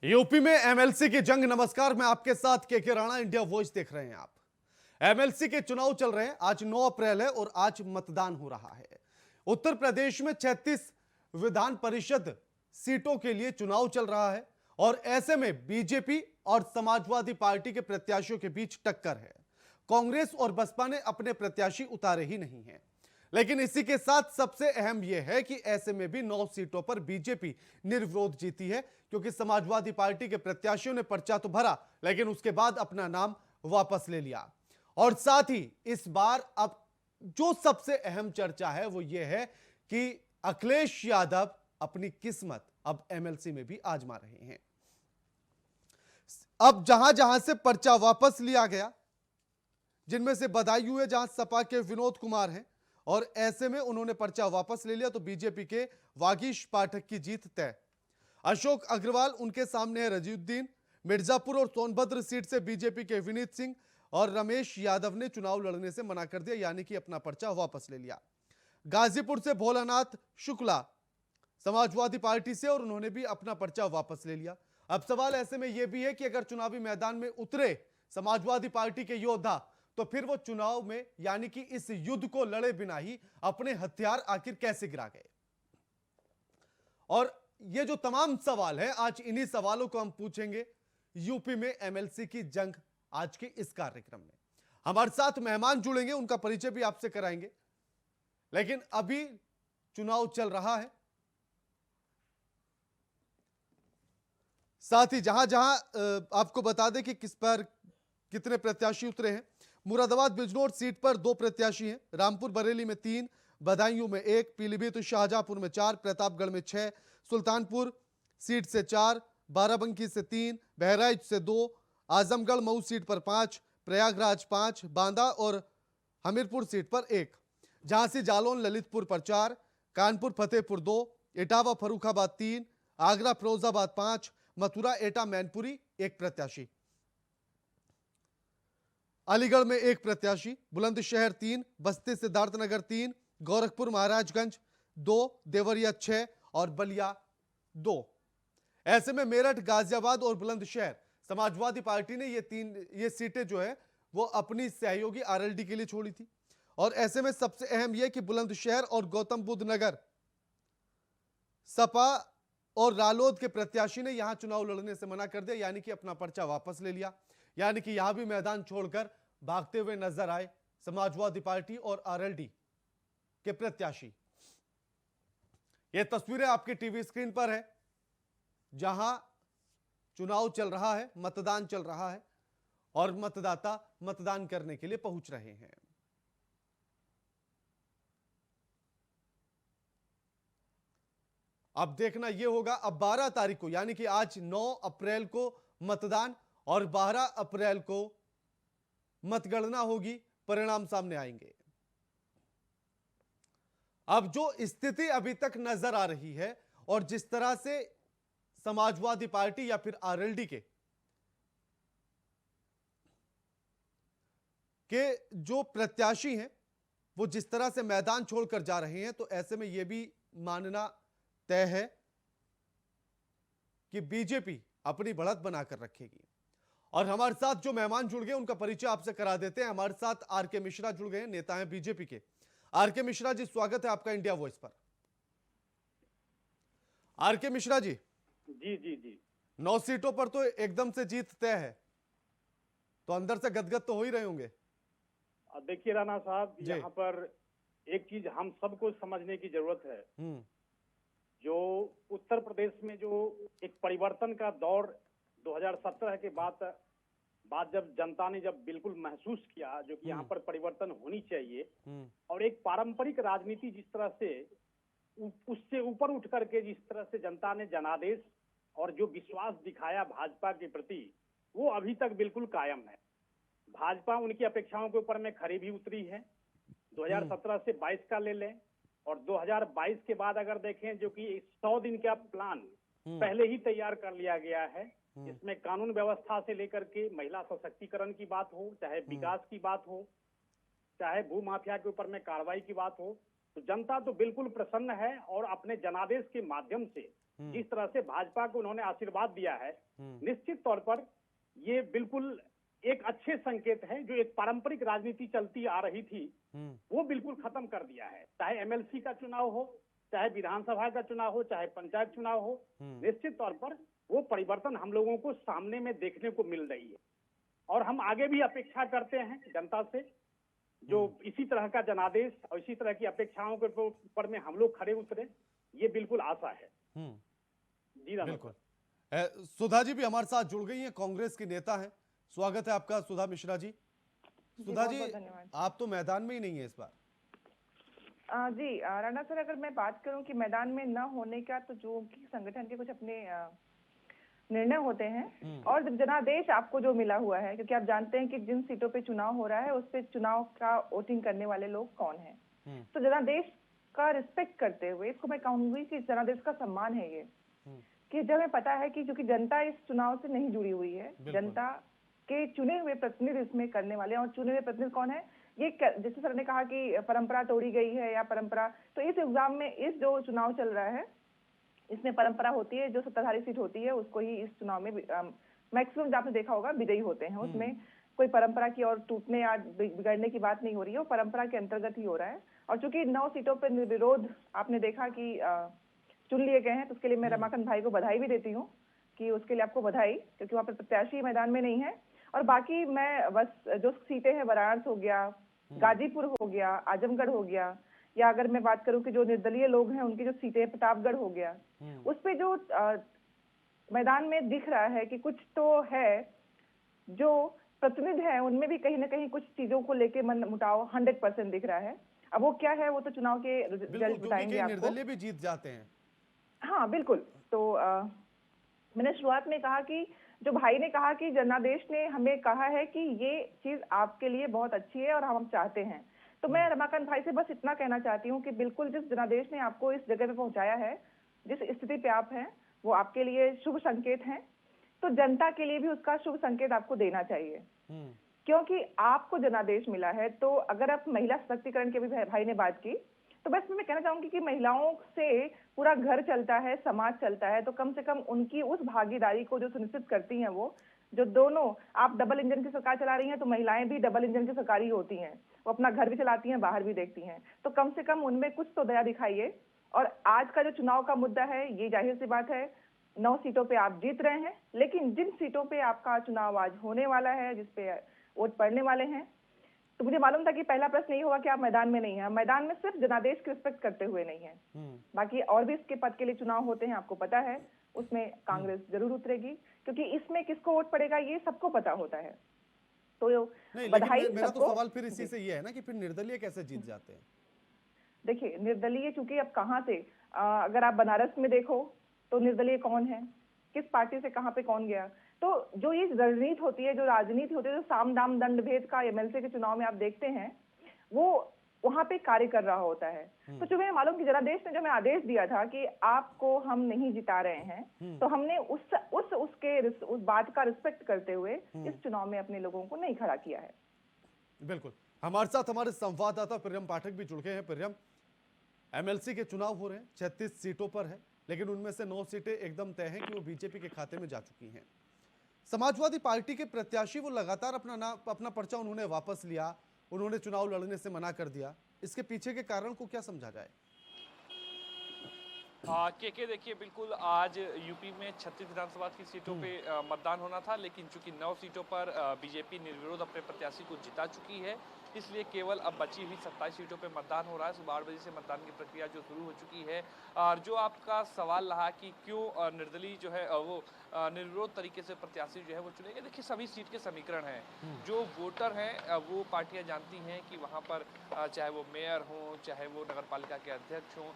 UP में MLC की जंग। नमस्कार, मैं आपके साथ के राणा, इंडिया वॉइस देख रहे हैं आप। एमएलसी के चुनाव चल रहे हैं। आज 9 अप्रैल है और आज मतदान हो रहा है। उत्तर प्रदेश में 36 विधान परिषद सीटों के लिए चुनाव चल रहा है और ऐसे में बीजेपी और समाजवादी पार्टी के प्रत्याशियों के बीच टक्कर है। कांग्रेस और बसपा ने अपने प्रत्याशी उतारे ही नहीं हैं। लेकिन इसी के साथ सबसे अहम यह है कि ऐसे में भी 9 सीटों पर बीजेपी निर्विरोध जीती है, क्योंकि समाजवादी पार्टी के प्रत्याशियों ने पर्चा तो भरा लेकिन उसके बाद अपना नाम वापस ले लिया। और साथ ही इस बार अब जो सबसे अहम चर्चा है वो यह है कि अखिलेश यादव अपनी किस्मत अब एमएलसी में भी आजमा रहे हैं। अब जहां जहां से पर्चा वापस लिया गया, जिनमें से बदायूं है जहां सपा के विनोद कुमार हैं और ऐसे में उन्होंने पर्चा वापस ले लिया, तो बीजेपी के वागीश पाठक की जीत तय। अशोक अग्रवाल उनके सामने है रजीउद्दीन। मिर्जापुर और सोनभद्र सीट से बीजेपी के विनीत सिंह और रमेश यादव ने चुनाव लड़ने से मना कर दिया, यानी कि अपना पर्चा वापस ले लिया। गाजीपुर से भोलानाथ शुक्ला समाजवादी पार्टी से, और उन्होंने भी अपना पर्चा वापस ले लिया। अब सवाल ऐसे में यह भी है कि अगर चुनावी मैदान में उतरे समाजवादी पार्टी के योद्धा, तो फिर वो चुनाव में यानी कि इस युद्ध को लड़े बिना ही अपने हथियार आखिर कैसे गिरा गए। और ये जो तमाम सवाल है, आज इन्हीं सवालों को हम पूछेंगे यूपी में एमएलसी की जंग आज के इस कार्यक्रम में। हमारे साथ मेहमान जुड़ेंगे, उनका परिचय भी आपसे कराएंगे। लेकिन अभी चुनाव चल रहा है, साथ ही जहां जहां आपको बता दें कि किस पर कितने प्रत्याशी उतरे हैं। मुरादाबाद बिजनौर सीट पर 2 प्रत्याशी हैं, रामपुर बरेली में 3, बदायूं में 1, पीलीभीत शाहजहांपुर में 4, प्रतापगढ़ में 6, सुल्तानपुर सीट से 4, बाराबंकी से 3, बहराइच से 2, आजमगढ़ मऊ सीट पर 5, प्रयागराज 5, बांदा और हमीरपुर सीट पर 1, झांसी जालौन ललितपुर पर 4, कानपुर फतेहपुर 2, इटावा फर्रुखाबाद 3, आगरा फिरोजाबाद 5, मथुरा एटा मैनपुरी 1 प्रत्याशी, अलीगढ़ में 1 प्रत्याशी, बुलंदशहर 3, बस्ती सिद्धार्थनगर 3, गोरखपुर महाराजगंज 2, देवरिया 6 और बलिया 2। ऐसे में मेरठ, गाजियाबाद और बुलंदशहर समाजवादी पार्टी ने ये सीटें जो है वो अपनी सहयोगी आरएलडी के लिए छोड़ी थी। और ऐसे में सबसे अहम यह कि बुलंदशहर और गौतम बुद्ध नगर सपा और रालोद के प्रत्याशी ने यहां चुनाव लड़ने से मना कर दिया, यानी कि अपना पर्चा वापस ले लिया। यानी कि यहां भी मैदान छोड़कर भागते हुए नजर आए समाजवादी पार्टी और आरएलडी के प्रत्याशी। ये तस्वीरें आपके टीवी स्क्रीन पर है, जहां चुनाव चल रहा है, मतदान चल रहा है और मतदाता मतदान करने के लिए पहुंच रहे हैं। अब देखना यह होगा, अब 12 तारीख को यानी कि आज 9 अप्रैल को मतदान और 12 अप्रैल को मतगणना होगी, परिणाम सामने आएंगे। अब जो स्थिति अभी तक नजर आ रही है और जिस तरह से समाजवादी पार्टी या फिर आरएलडी के जो प्रत्याशी हैं वो जिस तरह से मैदान छोड़कर जा रहे हैं, तो ऐसे में यह भी मानना तय है कि बीजेपी अपनी बढ़त बनाकर रखेगी। और हमारे साथ जो मेहमान जुड़ गए उनका परिचय आपसे करा देते हैं। हमारे साथ आरके मिश्रा जुड़ गए, नेता हैं बीजेपी के। आरके मिश्रा जी, स्वागत है आपका इंडिया वॉइस पर। आरके मिश्रा जी, जी जी जी 9 सीटों पर तो एकदम से जीत तय है, तो अंदर से गदगद तो हो ही रहे होंगे। देखिए राणा साहब, यहाँ पर एक चीज हम सबको समझने की जरूरत है। जो उत्तर प्रदेश में जो एक परिवर्तन का दौर 2017 के बाद जब जनता ने जब बिल्कुल महसूस किया जो कि यहाँ पर परिवर्तन होनी चाहिए, और एक पारंपरिक राजनीति जिस तरह से उससे ऊपर उठ करके जिस तरह से जनता ने जनादेश और जो विश्वास दिखाया भाजपा के प्रति, वो अभी तक बिल्कुल कायम है। भाजपा उनकी अपेक्षाओं के ऊपर में खरी भी उतरी है। 2017 से 22 का ले लें और 2022 के बाद अगर देखें, जो कि 100 दिन का प्लान पहले ही तैयार कर लिया गया है, इसमें कानून व्यवस्था से लेकर के महिला सशक्तिकरण की बात हो, चाहे विकास की बात हो, चाहे भू माफिया के ऊपर में कार्रवाई की बात हो, तो जनता तो बिल्कुल प्रसन्न है और अपने जनादेश के माध्यम से जिस तरह से भाजपा को उन्होंने आशीर्वाद दिया है, निश्चित तौर पर ये बिल्कुल एक अच्छे संकेत है। जो एक पारंपरिक राजनीति चलती आ रही थी वो बिल्कुल खत्म कर दिया है। चाहे एमएलसी का चुनाव हो, चाहे विधानसभा का चुनाव हो, चाहे पंचायत चुनाव हो, निश्चित तौर पर वो परिवर्तन हम लोगों को सामने में देखने को मिल रही है। और हम आगे भी अपेक्षा करते हैं जनता से, जो इसी तरह का जनादेश और इसी तरह की अपेक्षाओं के ऊपर में हम लोग खड़े उतरे, ये बिल्कुल आशा है। जी बिल्कुल। सुधा जी भी हमारे साथ जुड़ गई हैं, कांग्रेस की नेता हैं। स्वागत है आपका सुधा मिश्रा जी। सुधा जी, आप तो मैदान में ही नहीं है इस बार। जी राणा सर, अगर मैं बात करूं कि मैदान में न होने का, तो जो कि संगठन के कुछ अपने निर्णय होते हैं और जनादेश आपको जो मिला हुआ है, क्योंकि आप जानते हैं कि जिन सीटों पे चुनाव हो रहा है उस पे चुनाव का वोटिंग करने वाले लोग कौन हैं। तो जनादेश का रिस्पेक्ट करते हुए इसको मैं कहूंगी कि जनादेश का सम्मान है ये, कि जब हमें पता है कि क्योंकि जनता इस चुनाव से नहीं जुड़ी हुई है, जनता के चुने हुए प्रतिनिधि इसमें करने वाले हैं। और चुने हुए प्रतिनिधि कौन है, ये जैसे सर ने कहा कि परंपरा तोड़ी गई है या परंपरा, तो इस एग्जाम में इस जो चुनाव चल रहा है इसमें परंपरा होती है, जो सत्ताधारी सीट होती है उसको ही इस चुनाव में मैक्सिमम आपने देखा होगा विजयी होते हैं। उसमें कोई परंपरा की और टूटने या बिगड़ने की बात नहीं हो रही है, वो परंपरा के अंतर्गत ही हो रहा है। और चूंकि 9 सीटों पर निर्विरोध आपने देखा कि चुन लिए गए हैं, तो उसके लिए मैं रमाकांत भाई को बधाई भी देती हूँ कि उसके लिए आपको बधाई, क्योंकि वहाँ पर प्रत्याशी मैदान में नहीं है। और बाकी मैं बस जो सीटें हैं, वाराणसी हो गया, गाजीपुर हो गया, आजमगढ़ हो गया, या अगर मैं बात करूं कि जो निर्दलीय लोग हैं उनकी जो सीटें, प्रतापगढ़ हो गया, उस पे जो मैदान में दिख रहा है कि कुछ तो है, जो प्रतिनिधि है उनमें भी कहीं ना कहीं कुछ चीजों को लेके मन मुटाव 100% दिख रहा है। अब वो क्या है वो तो चुनाव के रिजल्ट बताएंगे आपको। निर्दलीय भी जीत जाते हैं। हाँ बिल्कुल। तो मैंने शुरुआत में कहा कि जो भाई ने कहा कि जनादेश ने हमें कहा है कि ये चीज आपके लिए बहुत अच्छी है और हम चाहते हैं, तो मैं रमाकांत भाई से बस इतना कहना चाहती हूँ कि बिल्कुल जिस जनादेश ने आपको इस जगह पे पहुंचाया है, जिस स्थिति पे आप हैं, वो आपके लिए शुभ संकेत है। तो जनता के लिए भी उसका शुभ संकेत आपको देना चाहिए, क्योंकि आपको जनादेश मिला है। तो अगर आप महिला सशक्तिकरण के भी भाई ने बात की, तो बस मैं कहना चाहूंगी कि महिलाओं से पूरा घर चलता है, समाज चलता है, तो कम से कम उनकी उस भागीदारी को जो सुनिश्चित करती हैं, वो जो दोनों, आप डबल इंजन की सरकार चला रही हैं, तो महिलाएं भी डबल इंजन की सरकारी होती हैं, वो अपना घर भी चलाती हैं, बाहर भी देखती हैं, तो कम से कम उनमें कुछ तो दया दिखाइए। और आज का जो चुनाव का मुद्दा है, ये जाहिर सी बात है 9 सीटों पे आप जीत रहे हैं, लेकिन जिन सीटों पे आपका चुनाव आज होने वाला है, जिसपे वोट पड़ने वाले हैं, तो मुझे मालूम था कि पहला प्रश्न यही होगा कि आप मैदान में नहीं है। मैदान में सिर्फ जनादेश की रिस्पेक्ट करते हुए नहीं है, बाकी और भी इसके पद के लिए चुनाव होते हैं, आपको पता है, उसमें कांग्रेस जरूर उतरेगी, क्योंकि इसमें किसको वोट पड़ेगा ये सबको पता होता है। तो बधाई। मेरा तो सवाल फिर इसी से ये है ना कि फिर निर्दलीय कैसे जीत जाते हैं। देखिए निर्दलीय, चूंकि अब कहाँ से, अगर आप बनारस में देखो तो निर्दलीय कौन है, किस पार्टी से कहाँ पे कौन गया। तो जो ये रणनीति होती है, जो राजनीति होती है, जो साम दाम दंड भेद का एमएलसी के चुनाव में आप देखते हैं, वो वहां पे कार्य कर रहा होता है। तो जो मैं मालूम कि जनादेश ने जो हमें आदेश दिया था कि आपको हम नहीं जिता रहे हैं, तो हमने उस बात का रिस्पेक्ट करते हुए इस चुनाव में अपने लोगों को नहीं खड़ा किया है। बिल्कुल। हमारे साथ हमारे संवाददाता प्रियम पाठक भी जुड़ गए हैं। प्रियम, एमएलसी के चुनाव हो रहे हैं, 36 सीटों पर है, लेकिन उनमें से 9 सीटें एकदम तय हैं कि वो बीजेपी के खाते में जा चुकी हैं। समाजवादी पार्टी के प्रत्याशी वो लगातार अपना पर्चा उन्होंने वापस लिया, उन्होंने चुनाव लड़ने से मना कर दिया। इसके पीछे के कारण को क्या समझा जाए? के देखिए, बिल्कुल आज यूपी में 36 विधानसभा की सीटों पे मतदान होना था, लेकिन चूंकि 9 सीटों पर बीजेपी निर्विरोध अपने प्रत्याशी को जिता चुकी है, इसलिए केवल अब बची हुई 27 सीटों पे मतदान हो रहा है। सुबह 8 बजे से मतदान की प्रक्रिया जो शुरू हो चुकी है। और जो आपका सवाल रहा कि क्यों निर्दलीय जो है वो निर्विरोध तरीके से प्रत्याशी जो है वो चुनेंगे, देखिए सभी सीट के समीकरण हैं। जो वोटर हैं वो पार्टियां जानती हैं कि वहाँ पर चाहे वो मेयर हो, चाहे वो नगर पालिका के अध्यक्ष हों,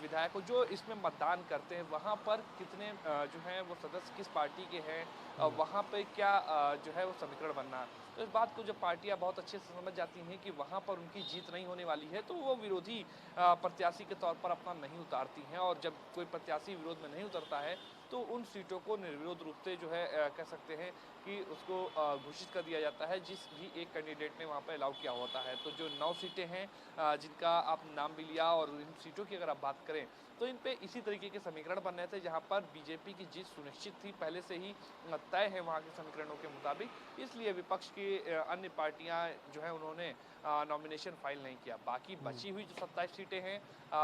विधायक हो, जो इसमें मतदान करते हैं, वहाँ पर कितने जो हैं वो सदस्य किस पार्टी के हैं, वहाँ पर क्या जो है वो समीकरण बनना है। तो इस बात को जब पार्टियां बहुत अच्छे से समझ जाती हैं कि वहाँ पर उनकी जीत नहीं होने वाली है, तो वो विरोधी प्रत्याशी के तौर पर अपना नहीं उतारती हैं। और जब कोई प्रत्याशी विरोध में नहीं उतरता है, तो उन सीटों को निर्विरोध रूप से जो है कह सकते हैं कि उसको घोषित कर दिया जाता है, जिस भी एक कैंडिडेट ने वहाँ पर अलाउ किया होता है। तो जो 9 सीटें हैं जिनका आप नाम भी लिया, और इन सीटों की अगर आप बात करें तो इन पे इसी तरीके के समीकरण बन रहे थे, जहां पर बीजेपी की जीत सुनिश्चित थी, पहले से ही तय है वहां के समीकरणों के मुताबिक, इसलिए विपक्ष की अन्य पार्टियां जो है उन्होंने नॉमिनेशन फाइल नहीं किया। बाकी बची हुई जो 27 सीटें हैं,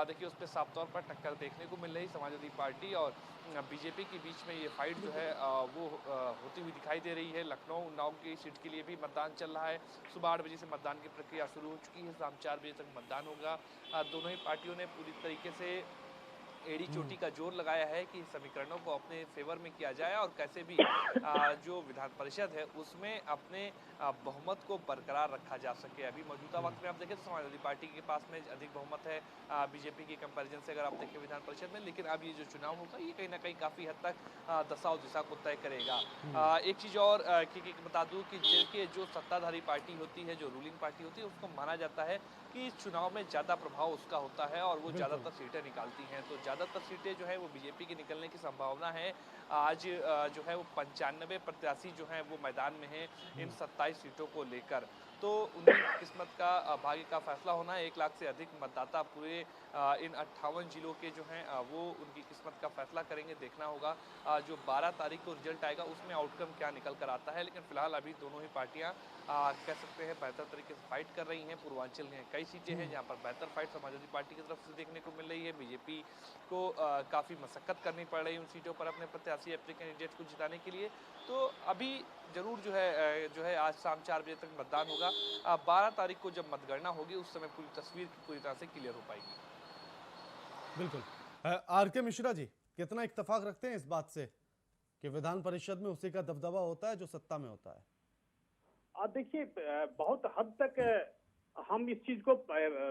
देखिए उस पर साफ तौर पर टक्कर देखने को मिल रही। समाजवादी पार्टी और बीजेपी के बीच में ये फाइट जो है वो होती हुई दिखाई दे रही है। लखनऊ उन्नाव की सीट के लिए भी मतदान चल रहा है। सुबह 8 बजे से मतदान की प्रक्रिया शुरू हो चुकी है, शाम 4 बजे तक मतदान होगा। दोनों ही पार्टियों ने पूरी तरीके से एड़ी चोटी का जोर लगाया है कि समीकरणों को अपने फेवर में किया जाए और कैसे भी जो विधान परिषद है उसमें अपने बहुमत को बरकरार रखा जा सके। अभी मौजूदा वक्त में आप देखें तो समाजवादी पार्टी के पास में अधिक बहुमत है बीजेपी की कंपैरिजन से, अगर आप देखें विधान परिषद में। लेकिन अब ये जो चुनाव होगा ये कहीं ना कहीं काफ़ी हद तक दशा और दिशा को तय करेगा। एक चीज़ और कि बता दूँ कि जिनके जो सत्ताधारी पार्टी होती है, जो रूलिंग पार्टी होती है, उसको माना जाता है कि इस चुनाव में ज़्यादा प्रभाव उसका होता है और वो ज़्यादातर सीटें निकालती हैं। तो ज़्यादातर सीटें जो है वो बीजेपी की निकलने की संभावना है। आज जो है वो 95 प्रत्याशी जो हैं वो मैदान में हैं इन 27 सीटों को लेकर। तो उनकी किस्मत का भाग्य का फैसला होना है। 1 लाख से अधिक मतदाता पूरे इन 58 जिलों के जो हैं वो उनकी किस्मत का फैसला करेंगे। देखना होगा जो 12 तारीख को रिजल्ट आएगा उसमें आउटकम क्या निकल कर आता है। लेकिन फिलहाल अभी दोनों ही पार्टियां कह सकते हैं बेहतर तरीके से फाइट कर रही हैं। पूर्वांचल में कई सीटें हैं जहां पर बेहतर फाइट समाजवादी पार्टी की तरफ से देखने को मिल रही है। बीजेपी को काफ़ी मशक्कत करनी पड़ रही है उन सीटों पर अपने प्रत्याशी, अपने कैंडिडेट को जिताने के लिए। तो अभी जरूर जो है आज शाम 4 बजे तक मतदान होगा। 12 तारीख को जब मतगणना होगी उस समय पूरी तस्वीर पूरी तरह से क्लियर हो पाएगी। बिल्कुल। आर के मिश्रा जी, कितना इत्तेफाक रखते हैं इस बात से कि विधान परिषद में उसी का दबदबा होता है जो सत्ता में होता है? देखिए, बहुत हद तक हम इस चीज को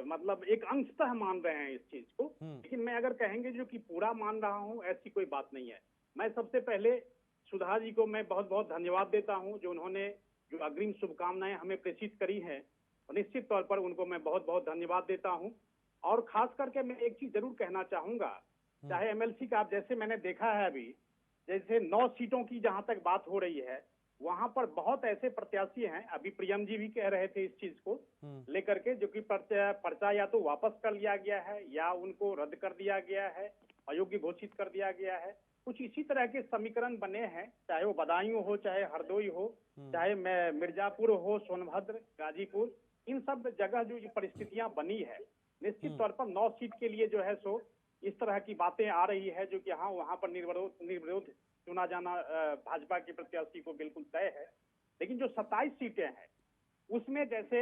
मतलब एक अंशतः मान रहे हैं इस चीज को, लेकिन मैं अगर कहेंगे जो कि पूरा मान रहा हूं, ऐसी कोई बात नहीं है। मैं सबसे पहले सुधा जी को मैं बहुत बहुत धन्यवाद देता हूं, जो उन्होंने जो अग्रिम शुभकामनाएं हमें प्रेषित करी हैं, और निश्चित तौर पर उनको मैं बहुत बहुत धन्यवाद देता हूं। और खास करके मैं एक चीज जरूर कहना चाहूंगा, चाहे एमएलसी का, आप जैसे मैंने देखा है अभी, जैसे 9 सीटों की जहां तक बात हो रही है, वहां पर बहुत ऐसे प्रत्याशी हैं, अभी प्रियम जी भी कह रहे थे इस चीज को लेकर के, जो कि पर्चा या तो वापस कर लिया गया है या उनको रद्द कर दिया गया है, अयोग्य घोषित कर दिया गया है। कुछ इसी तरह के समीकरण बने हैं, चाहे वो बदायूं हो, चाहे हरदोई हो, चाहे मिर्जापुर हो, सोनभद्र, गाजीपुर, इन सब जगह जो ये परिस्थितियां बनी है, निश्चित तौर पर 9 सीट के लिए जो है सो इस तरह की बातें आ रही है, जो कि हाँ वहां पर निर्विरोध चुना जाना भाजपा के प्रत्याशी को बिल्कुल तय है। लेकिन जो 27 सीटें हैं उसमें जैसे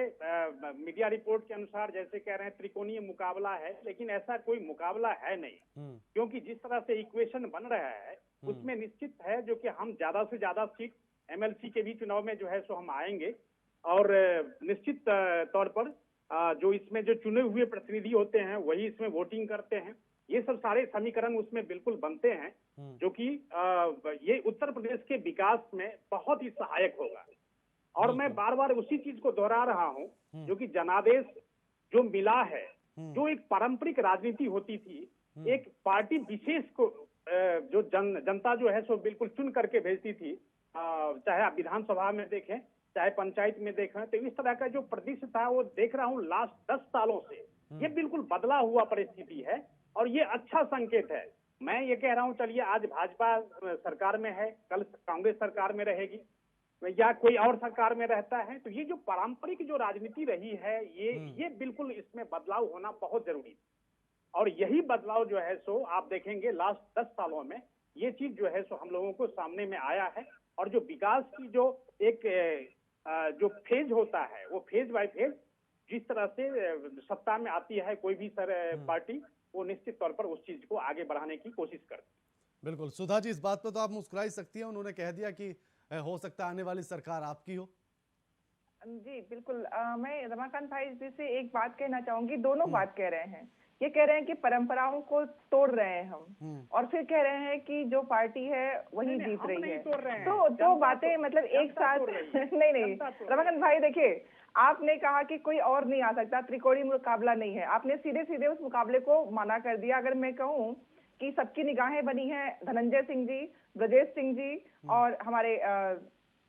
मीडिया रिपोर्ट के अनुसार जैसे कह रहे हैं त्रिकोणीय मुकाबला है, लेकिन ऐसा कोई मुकाबला है नहीं, क्योंकि जिस तरह से इक्वेशन बन रहा है उसमें निश्चित है जो कि हम ज्यादा से ज्यादा सीट एमएलसी के भी चुनाव में जो है सो हम आएंगे। और निश्चित तौर पर जो इसमें जो चुने हुए प्रतिनिधि होते हैं वही इसमें वोटिंग करते हैं। ये सब सारे समीकरण उसमें बिल्कुल बनते हैं, जो कि ये उत्तर प्रदेश के विकास में बहुत ही सहायक होगा। और मैं बार बार उसी चीज को दोहरा रहा हूं, जो कि जनादेश जो मिला है, जो एक पारंपरिक राजनीति होती थी, एक पार्टी विशेष को जो जनता जो है सो बिल्कुल चुन करके भेजती थी, चाहे आप विधानसभा में देखें चाहे पंचायत में देखें, तो इस तरह का जो परिदृश्य था वो देख रहा हूँ लास्ट 10 सालों से ये बिल्कुल बदला हुआ परिस्थिति है और ये अच्छा संकेत है। मैं ये कह रहा हूँ, चलिए आज भाजपा सरकार में है, कल कांग्रेस सरकार में रहेगी या कोई और सरकार में रहता है, तो ये जो पारंपरिक जो राजनीति रही है ये बिल्कुल इसमें बदलाव होना बहुत जरूरी है। और यही बदलाव जो है सो आप देखेंगे लास्ट 10 सालों में ये चीज जो है सो हम लोगों को सामने में आया है। और जो विकास की जो एक जो फेज होता है वो फेज बाय फेज जिस तरह से सत्ता में आती है कोई भी पार्टी, वो निश्चित तौर पर उस चीज को आगे बढ़ाने की कोशिश करती है। बिल्कुल। सुधा जी, इस बात पर तो आप मुस्कुरा ही सकती हैं, उन्होंने कह दिया कि हो सकता है आने वाली सरकार आपकी हो। जी बिल्कुल। मैं रमाकांत भाई जी से एक बात कहना चाहूंगी। दोनों बात कह रहे हैं, ये कह रहे हैं कि परंपराओं को तोड़ रहे हैं हम, और फिर कह रहे हैं कि जो पार्टी है वही जीत रही है। तो दो बातें मतलब एक साथ नहीं रमाकांत भाई देखिए, आपने कहा कि कोई और नहीं आ सकता, त्रिकोणीय मुकाबला नहीं है, आपने सीधे सीधे उस मुकाबले को मना कर दिया। अगर मैं कहूँ कि सबकी निगाहें बनी है धनंजय सिंह जी, ब्रजेश सिंह जी और हमारे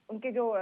उनके जो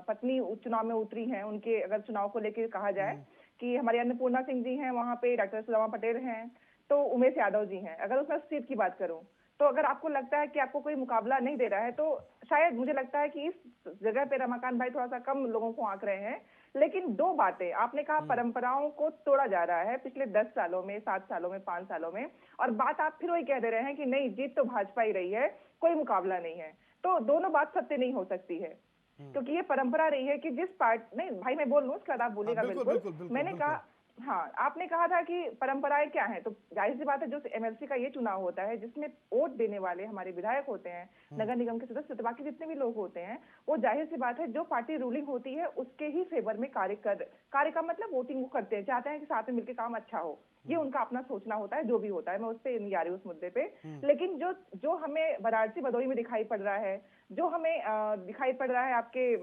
पत्नी चुनाव में उतरी हैं, उनके अगर चुनाव को लेकर कहा जाए कि हमारी अन्नपूर्णा सिंह जी हैं, वहाँ पे डॉक्टर सुदामा पटेल हैं, तो उमेश यादव जी हैं। अगर उसमें सीट की बात करूं, तो अगर आपको लगता है कि आपको कोई मुकाबला नहीं दे रहा है, तो शायद मुझे लगता है कि इस जगह पे रमाकांत भाई थोड़ा सा कम लोगों को आंक रहे हैं। लेकिन दो बातें आपने कहा, परंपराओं को तोड़ा जा रहा है पिछले 10 सालों में, 7 सालों में, 5 सालों में, और बात आप फिर वही कह दे रहे हैं कि नहीं, जीत तो भाजपा ही रही है, कोई मुकाबला नहीं है। तो दोनों बात सत्य नहीं हो सकती है, क्योंकि ये परंपरा रही है कि जिस पार्ट नहीं, भाई मैं बोल लूं, उसके बाद आप बोलिएगा। बिल्कुल मैंने कहा, हाँ, आपने कहा था कि परंपराएं क्या हैं, तो जाहिर सी बात है जो एमएलसी का ये चुनाव होता है, जिसमें वोट देने वाले हमारे विधायक होते हैं, नगर निगम के सदस्य, तो बाकी जितने भी लोग होते हैं, वो जाहिर सी बात है जो पार्टी रूलिंग होती है उसके ही फेवर में कार्य का मतलब वोटिंग वो करते हैं, चाहते हैं कि साथ में मिलकर काम अच्छा हो। ये उनका अपना सोचना होता है, जो भी होता है, मैं उस पर नहीं आ रही उस मुद्दे पे। लेकिन जो हमें वाराणसी भदोही में दिखाई पड़ रहा है, जो हमें दिखाई पड़ रहा है आपके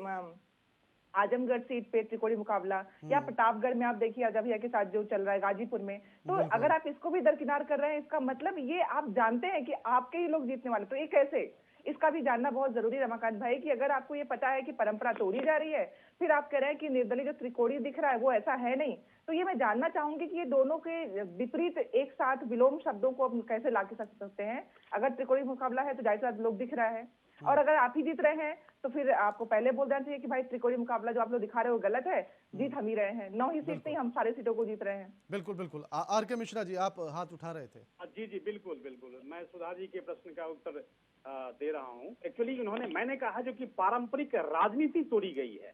आजमगढ़ सीट पे त्रिकोणीय मुकाबला, या प्रतापगढ़ में आप देखिए अजय भैया के साथ जो चल रहा है गाजीपुर में, तो अगर आप इसको भी दरकिनार कर रहे हैं, इसका मतलब ये आप जानते हैं कि आपके ही लोग जीतने वाले। तो ये कैसे, इसका भी जानना बहुत जरूरी है रमाकांत भाई, कि अगर आपको ये पता है कि परंपरा तोड़ी जा रही है, फिर आप कह रहे हैं कि निर्दलीय जो त्रिकोणीय दिख रहा है वो ऐसा है नहीं, तो ये मैं जानना चाहूंगी कि ये दोनों के विपरीत एक साथ विलोम शब्दों को हम कैसे ला के सकते हैं। अगर त्रिकोणीय मुकाबला है तो जाहिर सी बात लोग दिख रहा है, और अगर आप ही जीत रहे हैं तो फिर आपको पहले बोल देना चाहिए कि भाई त्रिकोणीय मुकाबला जो आप लोग दिखा रहे हो गलत है, जीत हम ही रहे हैं, 9 ही सीट नहीं, हम सारे सीटों को जीत रहे हैं। बिल्कुल बिल्कुल। आर के मिश्रा जी, आप हाथ उठा रहे थे। जी जी बिल्कुल बिल्कुल, मैं सुधा जी के प्रश्न का उत्तर दे रहा हूँ। एक्चुअली मैंने कहा जो कि पारंपरिक राजनीति तोड़ी गई है।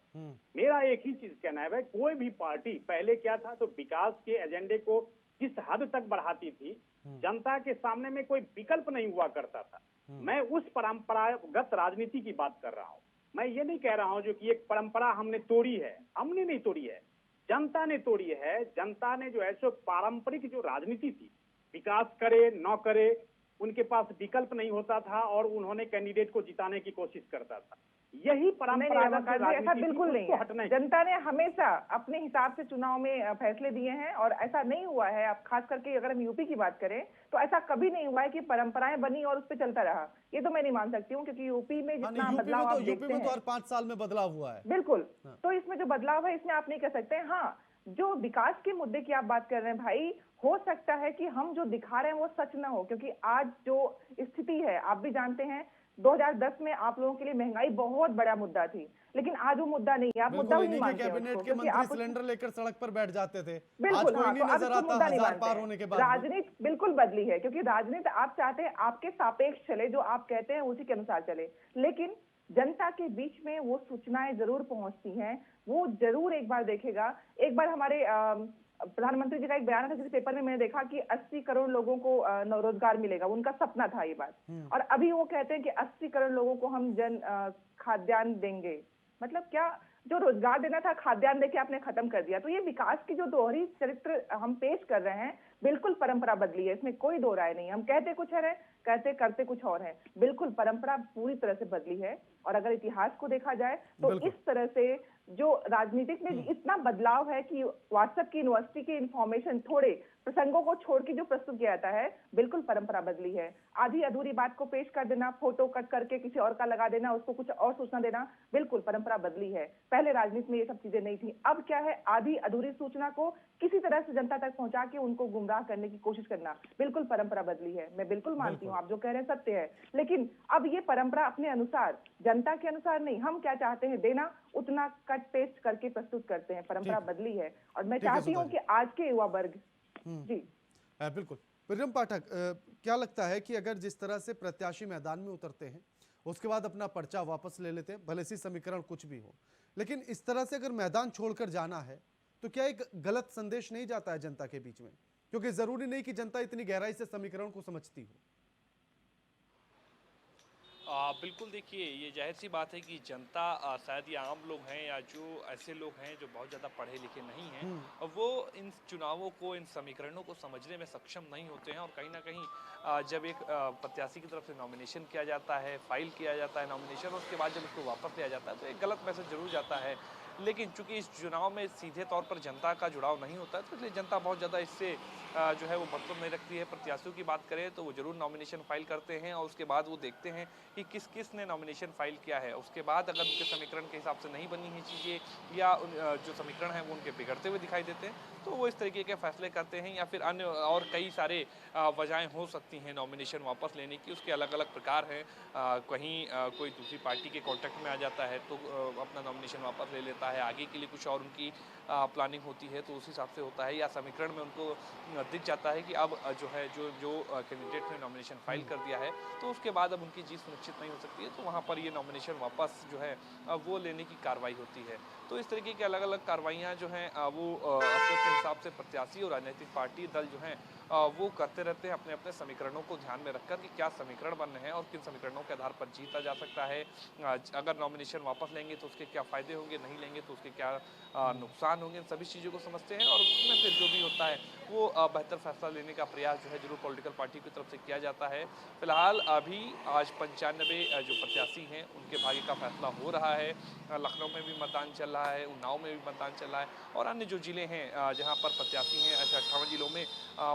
मेरा एक ही चीज कहना है, कोई भी पार्टी पहले क्या था, तो विकास के एजेंडे को किस हद तक बढ़ाती थी, जनता के सामने में कोई विकल्प नहीं हुआ करता था। मैं उस परंपरागत राजनीति की बात कर रहा हूँ। मैं ये नहीं कह रहा हूँ जो कि एक परंपरा हमने तोड़ी है, हमने नहीं तोड़ी है, जनता ने तोड़ी है। जनता ने जो है सो पारंपरिक जो राजनीति थी, विकास करे न करे, उनके पास विकल्प नहीं होता था और उन्होंने कैंडिडेट को जिताने की कोशिश करता था। यही परंपरागत ऐसा बिल्कुल नहीं है। जनता ने हमेशा अपने हिसाब से चुनाव में फैसले दिए हैं, और ऐसा नहीं हुआ है। अब खास करके अगर हम यूपी की बात करें, तो ऐसा कभी नहीं हुआ है कि परंपराएं बनी और उस पर चलता रहा। ये तो मैं नहीं मान सकती हूँ, क्योंकि यूपी में जितना बदलाव आप देखते हैं, तो हर 5 साल में बदलाव हुआ है। बिल्कुल। तो इसमें जो बदलाव है, इसमें आप नहीं कह सकते। हाँ, जो विकास के मुद्दे की आप बात कर रहे हैं भाई, हो सकता है कि हम जो दिखा रहे हैं वो सच ना हो, क्योंकि आज जो स्थिति है आप भी जानते हैं, 2010 में आप लोगों के लिए महंगाई बहुत बड़ा मुद्दा थी, लेकिन आज वो मुद्दा नहीं है। आप मुद्दा नहीं मानते हैं कैबिनेट के मंत्री सिलेंडर लेकर सड़क पर बैठ जाते थे। बिल्कुल, आज कोई नहीं नजर आता, हजार पार होने के बाद। राजनीति बिल्कुल बदली है, क्योंकि राजनीति आप चाहते हैं आपके सापेक्ष चले, जो आप कहते हैं उसी के अनुसार चले, लेकिन जनता के बीच में वो सूचनाएं जरूर पहुंचती हैं। वो जरूर एक बार देखेगा। एक बार हमारे प्रधानमंत्री जी का एक बयान था किसी पेपर में, मैंने देखा कि 80 करोड़ लोगों को रोजगार मिलेगा, उनका सपना था ये बात। और अभी वो कहते हैं कि 80 करोड़ लोगों को हम खाद्यान्न देंगे। मतलब क्या, जो रोजगार देना था खाद्यान्न देके आपने खत्म कर दिया। तो ये विकास की जो दोहरी चरित्र हम पेश कर रहे हैं, बिल्कुल परंपरा बदली है, इसमें कोई दो राय नहीं। हम कहते कुछ है, कहते करते कुछ और है। बिल्कुल परंपरा पूरी तरह से बदली है। और अगर इतिहास को देखा जाए तो इस तरह से जो राजनीतिक में इतना बदलाव है कि व्हाट्सएप की यूनिवर्सिटी की इंफॉर्मेशन थोड़े प्रसंगों को छोड़ के जो प्रस्तुत किया जाता है, बिल्कुल परंपरा बदली है। आधी अधूरी बात को पेश कर देना, फोटो कट करके किसी और का लगा देना, उसको कुछ और सूचना देना, बिल्कुल परंपरा बदली है। पहले राजनीति में ये सब चीजें नहीं थी। अब क्या है, आधी अधूरी सूचना को किसी तरह से जनता तक पहुंचा के उनको गुमराह करने की कोशिश करना, बिल्कुल परंपरा बदली है। मैं बिल्कुल मानती हूँ आप जो कह रहे हैं सत्य है, लेकिन अब ये परंपरा अपने अनुसार, जनता के अनुसार नहीं, हम क्या चाहते हैं देना, उतना कट पेस्ट करके प्रस्तुत करते हैं। परंपरा बदली है। और मैं चाहती हूँ कि आज के युवा वर्ग जी बिल्कुल। प्रियम पाठक, क्या लगता है कि अगर जिस तरह से प्रत्याशी मैदान में उतरते हैं, उसके बाद अपना पर्चा वापस ले लेते हैं, भले से समीकरण कुछ भी हो, लेकिन इस तरह से अगर मैदान छोड़कर जाना है तो क्या एक गलत संदेश नहीं जाता है जनता के बीच में? क्योंकि जरूरी नहीं कि जनता इतनी गहराई से समीकरण को समझती हो। बिल्कुल, देखिए ये जाहिर सी बात है कि जनता शायद ये आम लोग हैं या जो ऐसे लोग हैं जो बहुत ज़्यादा पढ़े लिखे नहीं हैं, और वो इन चुनावों को, इन समीकरणों को समझने में सक्षम नहीं होते हैं। और कहीं ना कहीं जब एक प्रत्याशी की तरफ से नॉमिनेशन किया जाता है, फाइल किया जाता है नॉमिनेशन, उसके बाद जब उसको वापस लिया जाता है तो एक गलत मैसेज जरूर जाता है। लेकिन चूंकि इस चुनाव में सीधे तौर पर जनता का जुड़ाव नहीं होता है, तो इसलिए जनता बहुत ज़्यादा इससे जो है वो मतलब नहीं रखती है। प्रत्याशियों की बात करें तो वो जरूर नॉमिनेशन फाइल करते हैं और उसके बाद वो देखते हैं कि किस किस ने नॉमिनेशन फाइल किया है। उसके बाद अगर उनके समीकरण के हिसाब से नहीं बनी है चीज़ें या जो समीकरण है वो उनके बिगड़ते हुए दिखाई देते हैं, तो वो इस तरीके के फैसले करते हैं या फिर अन्य और कई सारे वजहें हो सकती हैं नॉमिनेशन वापस लेने की। उसके अलग अलग प्रकार हैं। कहीं कोई दूसरी पार्टी के कॉन्टेक्ट में आ जाता है तो अपना नॉमिनेशन वापस ले लेता है, आगे के लिए कुछ और उनकी प्लानिंग होती है तो उस हिसाब से होता है, या समीकरण में उनको दिख जाता है कि अब जो है जो जो कैंडिडेट ने नॉमिनेशन फाइल कर दिया है तो उसके बाद अब उनकी जीत सुनिश्चित नहीं हो सकती है, तो वहाँ पर ये नॉमिनेशन वापस जो है वो लेने की कार्रवाई होती है। तो इस तरीके की अलग अलग कार्रवाइयाँ जो हैं वो अपने अपने हिसाब से प्रत्याशी और राजनीतिक पार्टी दल जो हैं वो करते रहते हैं अपने अपने समीकरणों को ध्यान में रखकर कि क्या समीकरण बन रहे हैं और किन समीकरणों के आधार पर जीता जा सकता है। अगर नॉमिनेशन वापस लेंगे तो उसके क्या फ़ायदे होंगे, नहीं लेंगे तो उसके क्या नुकसान होंगे, इन सभी चीज़ों को समझते हैं और उसमें फिर जो भी होता है वो बेहतर फैसला लेने का प्रयास जो है जरूर पॉलिटिकल पार्टी की तरफ से किया जाता है। फिलहाल अभी आज 95 जो प्रत्याशी हैं उनके भाग्य का फैसला हो रहा है। लखनऊ में भी मतदान चल रहा है, उन्नाव में भी मतदान चल रहा है और अन्य जो ज़िले हैं जहाँ पर प्रत्याशी हैं, ऐसे 58 जिलों में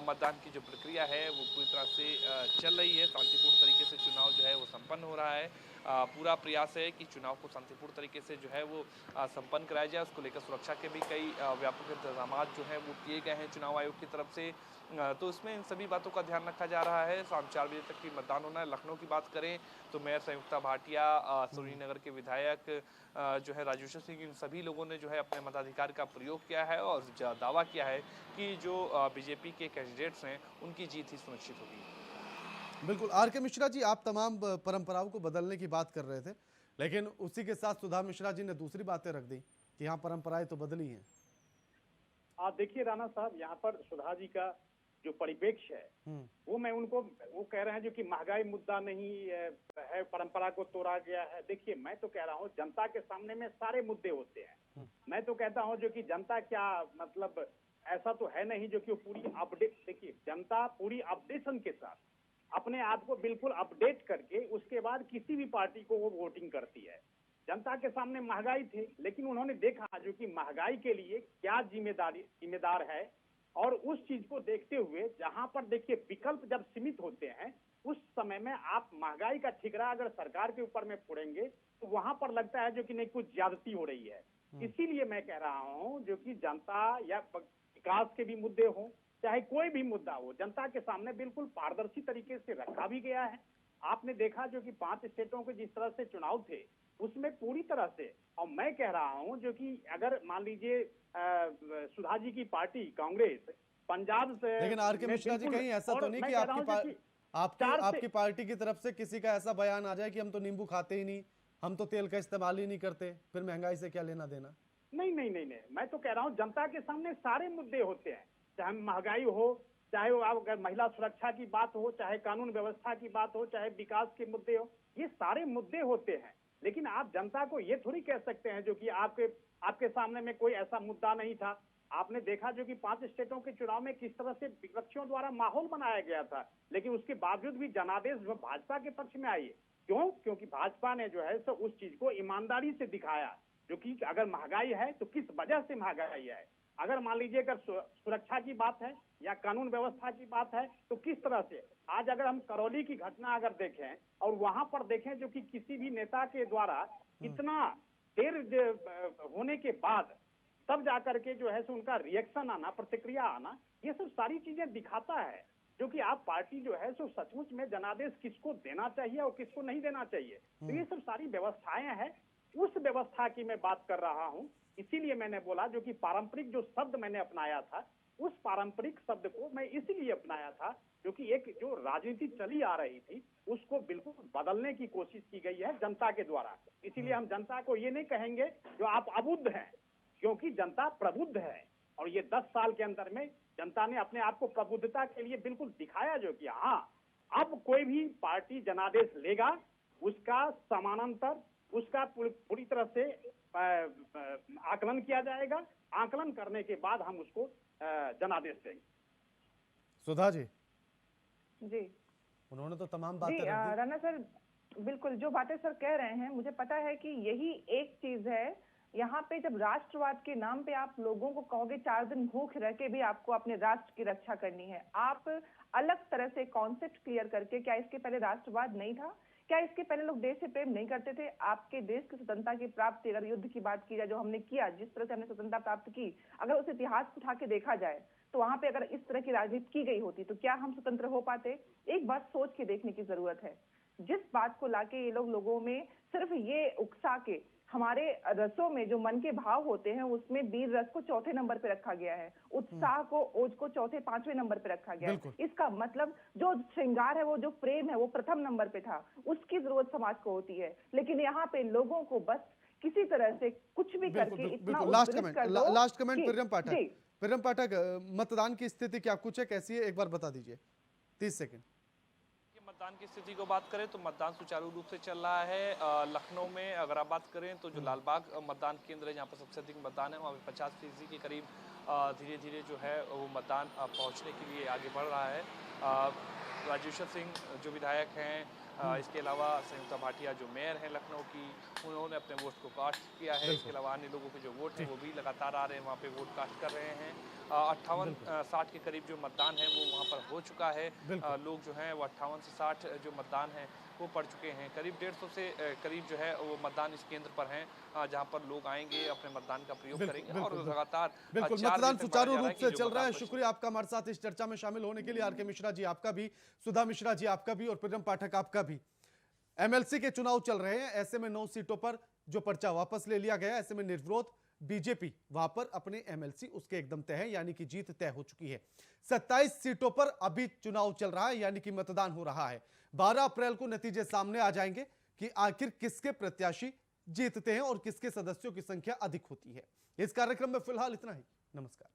मतदान की जो प्रक्रिया है वो पूरी तरह से चल रही है। शांतिपूर्ण तरीके से चुनाव जो है वो संपन्न हो रहा है। पूरा प्रयास है कि चुनाव को शांतिपूर्ण तरीके से जो है वो संपन्न कराया जाए। उसको लेकर सुरक्षा के भी कई व्यापक इंतजाम जो हैं वो किए गए हैं चुनाव आयोग की तरफ से। तो इसमें इन सभी बातों का ध्यान रखा जा रहा है। शाम 4 बजे तक की मतदान होना है। लखनऊ की बात करें तो मेयर संयुक्ता भाटिया, सुरीनगर के विधायक जो है राजेश्वर सिंह, इन सभी लोगों ने जो है अपने मताधिकार का प्रयोग किया है और दावा किया है कि जो बीजेपी के कैंडिडेट्स हैं उनकी जीत ही सुनिश्चित होगी। बिल्कुल। आर के मिश्रा जी, आप तमाम परंपराओं को बदलने की बात कर रहे थे, लेकिन उसी के साथ सुधा मिश्रा जी ने दूसरी बातें रख दी कि यहाँ परंपराएं तो बदली हैं। आप देखिए राणा साहब, यहाँ पर सुधा जी का जो परिप्रेक्ष्य है वो मैं उनको वो कह रहे हैं जो कि महंगाई मुद्दा नहीं है, परंपरा को तोड़ा गया है। देखिए मैं तो कह रहा हूँ जनता के सामने में सारे मुद्दे होते हैं। मैं तो कहता हूँ जो कि जनता क्या मतलब ऐसा तो है नहीं जो कि वो पूरी अपडेट, देखिए जनता पूरी अपडेशन के साथ अपने आप को बिल्कुल अपडेट करके उसके बाद किसी भी पार्टी को वो वोटिंग करती है। जनता के सामने महंगाई थी, लेकिन उन्होंने देखा जो कि महंगाई के लिए क्या जिम्मेदार है और उस चीज को देखते हुए जहां पर देखिए विकल्प जब सीमित होते हैं उस समय में आप महंगाई का ठिकरा अगर सरकार के ऊपर में फोड़ेंगे तो वहां पर लगता है जो कि नहीं कुछ ज्यादती हो रही है। इसीलिए मैं कह रहा हूं जो कि जनता या विकास के भी मुद्दे हों चाहे कोई भी मुद्दा हो, जनता के सामने बिल्कुल पारदर्शी तरीके से रखा भी गया है। आपने देखा जो कि 5 स्टेटों के जिस तरह से चुनाव थे उसमें पूरी तरह से, और मैं कह रहा हूं जो कि अगर मान लीजिए सुधा जी की पार्टी कांग्रेस पंजाब से, लेकिन आर के मिश्रा जी, कहीं ऐसा तो नहीं कि आपकी पार्टी की तरफ से किसी का ऐसा बयान आ जाए कि हम तो नींबू खाते ही नहीं, हम तो तेल का इस्तेमाल ही नहीं करते, फिर महंगाई से क्या लेना देना? नहीं नहीं नहीं नहीं, मैं तो कह रहा हूं जनता के सामने सारे मुद्दे होते हैं, चाहे महंगाई हो, चाहे वो अगर महिला सुरक्षा की बात हो, चाहे कानून व्यवस्था की बात हो, चाहे विकास के मुद्दे हो, ये सारे मुद्दे होते हैं। लेकिन आप जनता को ये थोड़ी कह सकते हैं जो कि आपके सामने में कोई ऐसा मुद्दा नहीं था। आपने देखा जो कि 5 स्टेटों के चुनाव में किस तरह से विपक्षियों द्वारा माहौल बनाया गया था, लेकिन उसके बावजूद भी जनादेश भाजपा के पक्ष में आई। क्यों? क्योंकि भाजपा ने जो है सो उस चीज को ईमानदारी से दिखाया जो कि अगर महंगाई है तो किस वजह से महंगाई है, अगर मान लीजिए अगर सुरक्षा की बात है या कानून व्यवस्था की बात है तो किस तरह से। आज अगर हम करौली की घटना अगर देखें और वहां पर देखें जो कि किसी भी नेता के द्वारा इतना देर होने के बाद तब जाकर के जो है सो उनका रिएक्शन आना, प्रतिक्रिया आना, ये सब सारी चीजें दिखाता है जो कि आप पार्टी जो है सो सचमुच में जनादेश किसको देना चाहिए और किसको नहीं देना चाहिए। तो ये सब सारी व्यवस्थाएं हैं, उस व्यवस्था की मैं बात कर रहा हूं। इसीलिए मैंने बोला जो कि पारंपरिक जो शब्द मैंने अपनाया था, उस पारंपरिक शब्द को मैं इसीलिए अपनाया था जो कि एक जो राजनीति चली आ रही थी उसको बिल्कुल बदलने की कोशिश की गई है जनता के द्वारा। इसीलिए हम जनता को ये नहीं कहेंगे जो आप अबुद्ध हैं, क्योंकि जनता प्रबुद्ध है और ये 10 साल के अंदर में जनता ने अपने आप को प्रबुद्धता के लिए बिल्कुल दिखाया जो कि हाँ अब कोई भी पार्टी जनादेश लेगा उसका समानांतर उसका पूरी तरह से आकलन किया जाएगा, आकलन करने के बाद हम उसको जनादेश देंगे। सुधा जी जी, उन्होंने तो तमाम बातें जी राणा सर, बिल्कुल जो बातें सर कह रहे हैं मुझे पता है कि यही एक चीज है यहाँ पे जब राष्ट्रवाद के नाम पे आप लोगों को कहोगे 4 दिन भूख रह के भी आपको अपने राष्ट्र की रक्षा करनी है, आप अलग तरह से कॉन्सेप्ट क्लियर करके, क्या इसके पहले राष्ट्रवाद नहीं था? क्या इसके पहले लोग देश से प्रेम नहीं करते थे? आपके देश की स्वतंत्रता की प्राप्ति, अगर युद्ध की बात की जाए, जो हमने किया, जिस तरह से हमने स्वतंत्रता प्राप्त की, अगर उस इतिहास को उठा के देखा जाए तो वहां पे अगर इस तरह की राजनीति की गई होती तो क्या हम स्वतंत्र हो पाते? एक बात सोच के देखने की जरूरत है। जिस बात को लाके ये लोगों में सिर्फ ये उकसा के, हमारे रसों में जो मन के भाव होते हैं उसमें वीर रस को चौथे नंबर पे रखा गया है, उत्साह को, ओज को चौथे 5वें नंबर पे रखा गया है। इसका मतलब जो श्रृंगार है, वो जो प्रेम है, वो प्रथम नंबर पे था, उसकी जरूरत समाज को होती है। लेकिन यहाँ पे लोगों को बस किसी तरह से कुछ भी करके इतना लास्ट कमेंट प्रियम पाठक, मतदान की स्थिति क्या कुछ है, कैसी है, एक बार बता दीजिए, 30 सेकंड। मतदान की स्थिति को बात करें तो मतदान सुचारू रूप से चल रहा है। लखनऊ में अगर आप बात करें तो जो लालबाग मतदान केंद्र है, जहाँ पर सबसे अधिक मतदान है, वहाँ पे 50% के करीब धीरे धीरे जो है वो मतदान पहुँचने के लिए आगे बढ़ रहा है। राजेश्वर सिंह जो विधायक हैं, इसके अलावा संयुक्ता भाटिया जो मेयर हैं लखनऊ की, उन्होंने अपने वोट को कास्ट किया है। इसके अलावा अन्य लोगों के जो वोट हैं वो भी लगातार आ रहे हैं, वहाँ पे वोट कास्ट कर रहे हैं। 58-60 के करीब जो मतदान है वो वहाँ पर हो चुका है। लोग जो हैं वो 58 से 60 जो मतदान है वो पड़ चुके हैं। करीब 150 से करीब जो है वो मतदान इस केंद्र पर हैं, जहाँ पर लोग आएंगे, अपने मतदान का प्रयोग करेंगे और लगातार मतदान सुचारू रूप से चल रहा है। शुक्रिया आपका हमारे साथ इस चर्चा में शामिल होने के लिए। आर.के. मिश्रा जी आपका भी, सुधा मिश्रा जी आपका भी और प्रियम पाठक आपका भी। एमएलसी के चुनाव चल रहे हैं, ऐसे में 9 सीटों पर जो पर्चा वापस ले लिया गया, ऐसे में निर्विरोध बीजेपी वहां पर अपने एमएलसी उसके एकदम तय है, यानी कि जीत तय हो चुकी है। 27 सीटों पर अभी चुनाव चल रहा है, यानी कि मतदान हो रहा है। 12 अप्रैल को नतीजे सामने आ जाएंगे कि आखिर किसके प्रत्याशी जीतते हैं और किसके सदस्यों की संख्या अधिक होती है। इस कार्यक्रम में फिलहाल इतना ही। नमस्कार।